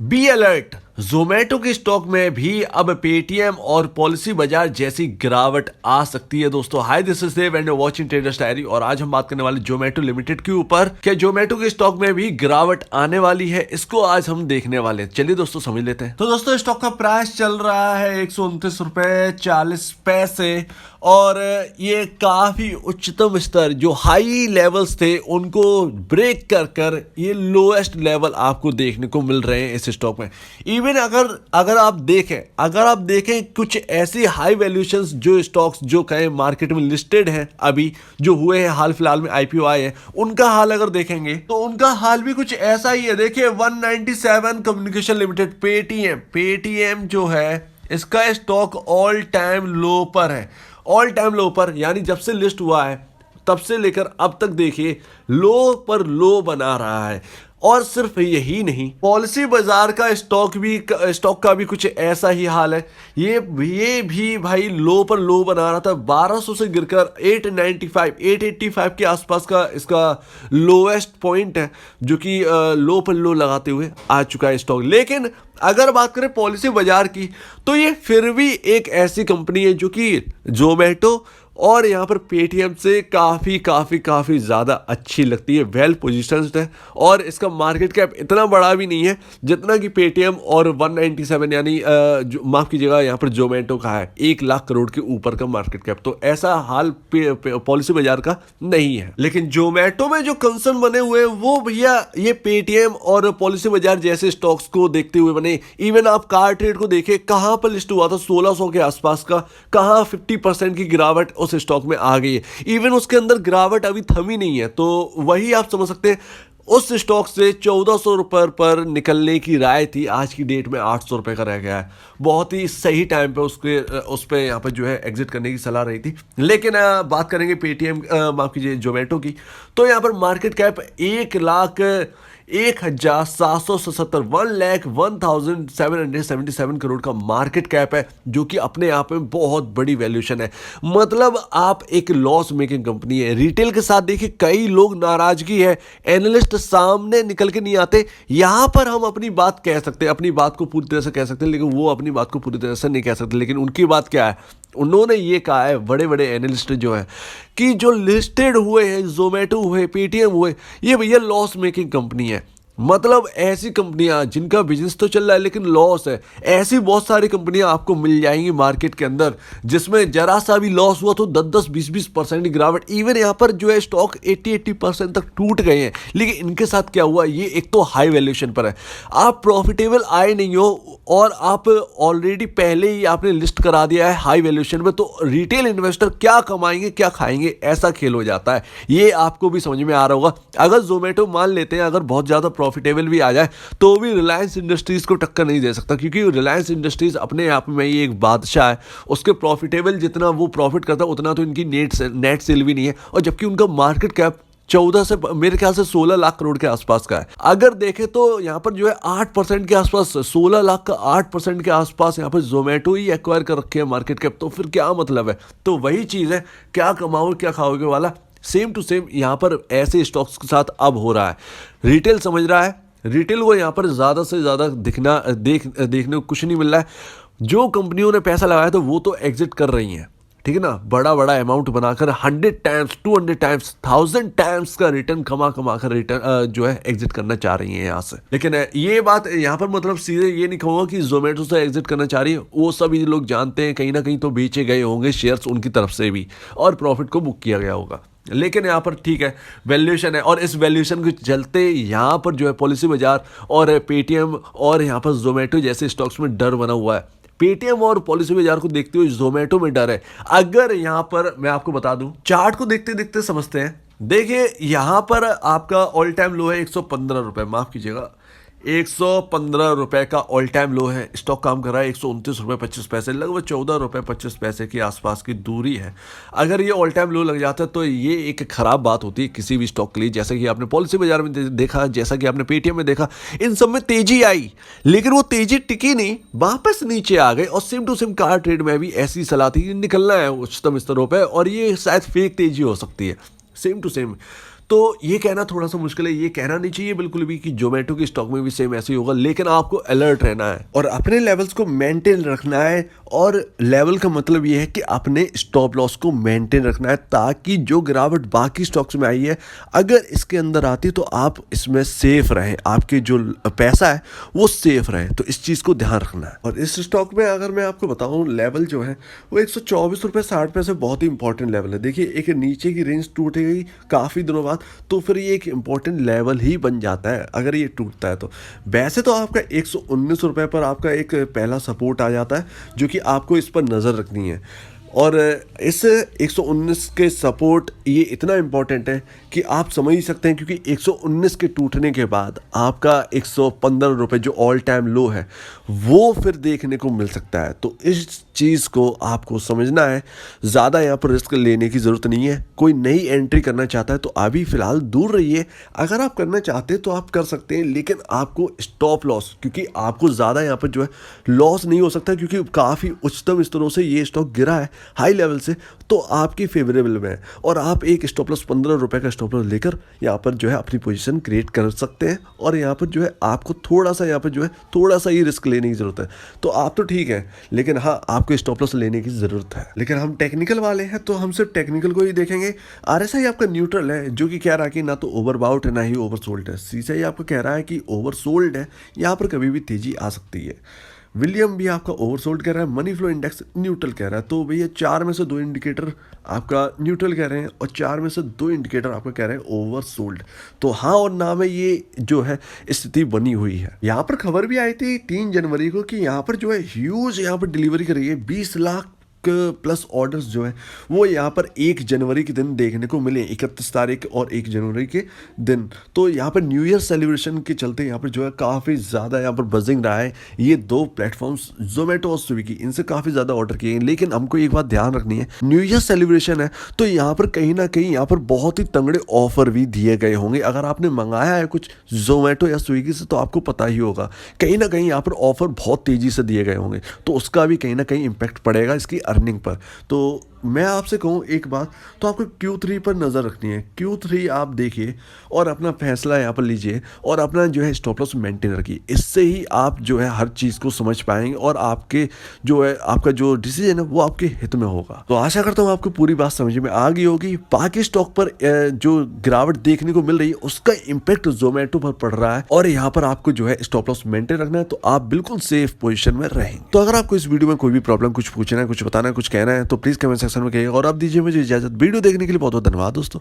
Be alert. Zomato के stock में भी अब पेटीएम और पॉलिसी बाजार जैसी गिरावट आ सकती है। दोस्तों hi, this is Dev and you watching Traders Diary. और आज हम बात करने वाले जोमेटो लिमिटेड के ऊपर। क्या जोमेटो के स्टॉक में भी गिरावट आने वाली है, इसको आज हम देखने वाले हैं। चलिए दोस्तों समझ लेते हैं। तो दोस्तों स्टॉक का प्राइस चल रहा है 129 रुपए 40 पैसे और ये काफी उच्चतम स्तर जो हाई लेवल्स थे उनको ब्रेक कर कर ये लोएस्ट लेवल आपको देखने को मिल रहे हैं इस स्टॉक में। इवन अगर आप देखें कुछ ऐसी हाई वैल्यूएशंस जो स्टॉक्स जो कहें मार्केट में लिस्टेड हैं, अभी जो हुए हैं हाल फिलहाल में आईपीओ आए हैं, उनका हाल अगर देखेंगे तो उनका हाल भी कुछ ऐसा ही है। देखिए 197 कम्युनिकेशन लिमिटेड पेटीएम जो है इसका स्टॉक ऑल टाइम लो पर है। ऑल टाइम लो पर यानी जब से लिस्ट हुआ है तब से लेकर अब तक देखिए लो पर लो बना रहा है। और सिर्फ यही नहीं, पॉलिसी बाजार का स्टॉक का भी कुछ ऐसा ही हाल है। ये भी भाई लो पर लो बना रहा था। 1200 से गिरकर 885 के आसपास का इसका लोएस्ट पॉइंट है, जो कि लो पर लो लगाते हुए आ चुका है स्टॉक। लेकिन अगर बात करें पॉलिसी बाजार की तो ये फिर भी एक ऐसी कंपनी है जो कि जोमेटो और यहाँ पर पेटीएम से काफ़ी ज़्यादा अच्छी लगती है, वेल पोजिशन्ड है। और इसका मार्केट कैप इतना बड़ा भी नहीं है जितना कि पेटीएम और 197 यानी माफ़ कीजिएगा यहाँ पर जोमेटो का है 1 लाख करोड़ के ऊपर का मार्केट कैप। तो ऐसा हाल पॉलिसी बाजार का नहीं है। लेकिन जोमेटो में जो कंसर्न बने हुए हैं वो भैया ये पेटीएम और पॉलिसी बाजार जैसे स्टॉक्स को देखते हुए बने। इवन आप कार ट्रेड को देखें, कहाँ पर लिस्ट हुआ था 1600 के आसपास का, कहाँ 50% की गिरावट उस स्टॉक में आ गई है। इवन उसके अंदर गिरावट अभी थमी नहीं है। तो वही आप समझ सकते हैं उस स्टॉक से 1400 रुपए पर निकलने की राय थी, आज की डेट में 800 रुपए का रह गया है। बहुत ही सही टाइम पे उस पे यहाँ पर जो है एग्जिट करने की सलाह रही थी। लेकिन बात करेंगे पेटीएम माफ कीजिए जोमेटो की, तो यहाँ पर मार्केट कैप 1,0777 1,1777 करोड़ का मार्केट कैप है, जो कि अपने आप में बहुत बड़ी वैल्यूएशन है। मतलब आप एक लॉस मेकिंग कंपनी है। रिटेल के साथ देखिए कई लोग नाराजगी है, एनालिस्ट सामने निकल के नहीं आते। यहां पर हम अपनी बात कह सकते हैं, अपनी बात को पूरी तरह से कह सकते हैं, लेकिन वो अपनी बात को पूरी तरह से नहीं कह सकते। लेकिन उनकी बात क्या है, उन्होंने ये कहा है, बड़े बड़े एनालिस्ट जो है, कि जो लिस्टेड हुए हैं जोमेटो हुए पेटीएम हुए, ये भैया लॉस मेकिंग कंपनी है। मतलब ऐसी कंपनियां जिनका बिजनेस तो चल रहा है लेकिन लॉस है, ऐसी बहुत सारी कंपनियां आपको मिल जाएंगी मार्केट के अंदर जिसमें जरा सा भी लॉस हुआ तो 10-20% की गिरावट। इवन यहाँ पर जो है स्टॉक 80% तक टूट गए हैं। लेकिन इनके साथ क्या हुआ, ये एक तो हाई वैल्यूएशन पर है, आप प्रॉफिटेबल आए नहीं हो और आप ऑलरेडी पहले ही आपने लिस्ट करा दिया है हाई वैल्यूएशन में, तो रिटेल इन्वेस्टर क्या कमाएंगे क्या खाएंगे, ऐसा खेल हो जाता है। ये आपको भी समझ में आ रहा होगा। अगर जोमेटो मान लेते हैं अगर बहुत ज़्यादा प्रॉफिटेबल भी आ जाए तो भी रिलायंस इंडस्ट्रीज को टक्कर नहीं दे सकता, क्योंकि रिलायंस इंडस्ट्रीज अपने आप में ही एक बादशाह है। उसके प्रॉफिटेबल जितना वो प्रॉफिट करता है उतना तो इनकी नेट सेल भी नहीं है। और जबकि उनका मार्केट कैप 14 से मेरे ख्याल से 16 लाख करोड़ के आसपास का है। अगर देखें तो यहाँ पर जो है 8% के आसपास, 16 लाख का 8% के आसपास यहाँ पर जोमेटो ही एक्वायर कर रखे हैं मार्केट कैप। तो फिर क्या मतलब है। तो वही चीज़ है, क्या कमाओगे क्या खाओगे वाला, सेम टू सेम यहाँ पर ऐसे स्टॉक्स के साथ अब हो रहा है। रिटेल समझ रहा है, रिटेल को यहाँ पर ज़्यादा से ज़्यादा देखने को कुछ नहीं मिल रहा है। जो कंपनियों ने पैसा लगाया था वो तो एग्जिट कर रही हैं, ठीक है ना, बड़ा बड़ा अमाउंट बनाकर 100 टाइम्स 200 टाइम्स 1000 टाइम्स का रिटर्न कमा कर रिटर्न जो है एग्जिट करना चाह रही हैं यहाँ से। लेकिन ये बात यहाँ पर मतलब सीधे ये नहीं कहूँगा कि जोमेटो से एग्जिट करना चाह रही है, वो सभी लोग जानते हैं कहीं ना कहीं तो बेचे गए होंगे शेयर्स उनकी तरफ से भी और प्रॉफिट को बुक किया गया होगा। लेकिन यहाँ पर ठीक है, वैल्यूएशन है और इस वैल्यूएशन के चलते यहाँ पर जो है पॉलिसी बाजार और पेटीएम और यहाँ पर जोमेटो जैसे स्टॉक्स में डर बना हुआ है। पेटीएम और पॉलिसी बाजार को देखते हुए जोमेटो में डर है। अगर यहाँ पर मैं आपको बता दूं, चार्ट को देखते देखते समझते हैं। देखिए यहाँ पर आपका ऑल टाइम लो है 115 रुपये, माफ कीजिएगा 115 रुपये का ऑल टाइम लो है। स्टॉक काम कर रहा है 129 रुपये 25 पैसे, लगभग 14 रुपये 25 पैसे के आसपास की दूरी है। अगर ये ऑल टाइम लो लग जाता है तो ये एक खराब बात होती है किसी भी स्टॉक के लिए। जैसा कि आपने पॉलिसी बाजार में देखा, जैसा कि आपने पेटीएम में देखा, इन सब में तेजी आई लेकिन वो तेजी टिकी नहीं, वापस नीचे आ गए। और same to same car trade में भी ऐसी सलाह थी कि निकलना है उच्चतम स्तरों पर और ये शायद फेक तेजी हो सकती है, सेम टू सेम। तो ये कहना थोड़ा सा मुश्किल है, ये कहना नहीं चाहिए बिल्कुल भी कि जोमेटो के स्टॉक में भी सेम ऐसे ही होगा, लेकिन आपको अलर्ट रहना है और अपने लेवल्स को मेंटेन रखना है। और लेवल का मतलब ये है कि अपने स्टॉप लॉस को मेंटेन रखना है, ताकि जो गिरावट बाकी स्टॉक्स में आई है अगर इसके अंदर आती तो आप इसमें सेफ रहें, आपके जो पैसा है वो सेफ रहे। तो इस चीज़ को ध्यान रखना है। और इस स्टॉक में अगर मैं आपको बताऊं, लेवल जो है वो 124 रुपये 60 पैसे बहुत ही इंपॉर्टेंट लेवल है। देखिए एक नीचे की रेंज टूट गई काफ़ी दिनों बाद, तो फिर ये एक इंपॉर्टेंट लेवल ही बन जाता है अगर ये टूटता है तो। वैसे तो आपका 119 रुपये पर आपका एक पहला सपोर्ट आ जाता है, जो कि आपको इस पर नज़र रखनी है। और इस 119 के सपोर्ट ये इतना इम्पॉर्टेंट है कि आप समझ ही सकते हैं, क्योंकि 119 के टूटने के बाद आपका 115 रुपये जो ऑल टाइम लो है वो फिर देखने को मिल सकता है। तो इस चीज़ को आपको समझना है, ज़्यादा यहाँ पर रिस्क लेने की ज़रूरत नहीं है। कोई नई एंट्री करना चाहता है तो अभी फ़िलहाल दूर रहिए। अगर आप करना चाहते हैं तो आप कर सकते हैं, लेकिन आपको स्टॉप लॉस, क्योंकि आपको ज़्यादा यहाँ पर जो है लॉस नहीं हो सकता, क्योंकि काफ़ी उच्चतम स्तरों से ये स्टॉक गिरा है हाई लेवल से, तो आपकी फेवरेबल में है। और आप एक स्टॉप लॉस 15 रुपये का स्टॉप लॉस लेकर यहाँ पर जो है अपनी पोजीशन क्रिएट कर सकते हैं। और यहाँ पर जो है आपको थोड़ा सा यहाँ पर जो है थोड़ा सा ही रिस्क लेने की ज़रूरत है। तो आप तो ठीक है, लेकिन हाँ आपको स्टॉप लॉस लेने की ज़रूरत है। लेकिन हम टेक्निकल वाले हैं तो हम सिर्फ टेक्निकल को ही देखेंगे। RSI आपका न्यूट्रल है, जो कि कह रहा है कि ना तो ओवरबाउट है ना ही ओवरसोल्ड है। CSI आपको कह रहा है कि ओवरसोल्ड है, यहाँ पर कभी भी तेजी आ सकती है। विलियम भी आपका ओवरसोल्ड कह रहा है, मनी फ्लो इंडेक्स न्यूट्रल कह रहा है। तो भैया 4 में से 2 इंडिकेटर आपका न्यूट्रल कह रहे हैं और 4 में से 2 इंडिकेटर आपका कह रहे हैं ओवरसोल्ड। तो हाँ और ना में ये जो है स्थिति बनी हुई है। यहाँ पर खबर भी आई थी 3 जनवरी को कि यहाँ पर जो है ह्यूज यहाँ पर डिलीवरी कर रही है, 20 लाख प्लस ऑर्डर्स जो है वो यहाँ पर 1 जनवरी के दिन देखने को मिले, 31 तारीख और 1 जनवरी के दिन। तो यहाँ पर न्यू ईयर सेलिब्रेशन के चलते यहाँ पर जो है काफ़ी ज़्यादा यहाँ पर बजिंग रहा है। ये 2 प्लेटफॉर्म्स जोमेटो और स्विगी, इनसे काफ़ी ज़्यादा ऑर्डर किए हैं। लेकिन हमको एक बात ध्यान रखनी है, न्यू ईयर सेलिब्रेशन है तो यहाँ पर कहीं ना कहीं यहाँ पर बहुत ही तगड़े ऑफर भी दिए गए होंगे। अगर आपने मंगाया है कुछ जोमेटो या स्विगी से तो आपको पता ही होगा, कहीं ना कहीं यहाँ पर ऑफर बहुत तेज़ी से दिए गए होंगे, तो उसका भी कहीं ना कहीं इम्पैक्ट पड़ेगा इसकी अर्निंग पर। तो मैं आपसे कहूँ एक बात, तो आपको Q3 पर नज़र रखनी है। Q3 आप देखिए और अपना फैसला यहाँ पर लीजिए और अपना जो है स्टॉप लॉस मेंटेन रखिए। इससे ही आप जो है हर चीज़ को समझ पाएंगे और आपके जो है आपका जो डिसीजन है वो आपके हित में होगा। तो आशा करता हूँ आपको पूरी बात समझ में आ गई होगी। बाकी स्टॉक पर जो गिरावट देखने को मिल रही है उसका इम्पैक्ट जोमेटो पर पड़ रहा है और यहाँ पर आपको जो है स्टॉप लॉस मेंटेन रखना है, तो आप बिल्कुल सेफ पोजिशन में रहेंगे। तो अगर आपको इस वीडियो में कोई भी प्रॉब्लम, कुछ पूछना है, कुछ बताना है, कुछ कहना है तो प्लीज़ कमेंट सेक्शन में कहिएगा। और आप दीजिए मुझे इजाजत। वीडियो देखने के लिए बहुत बहुत धन्यवाद दोस्तों।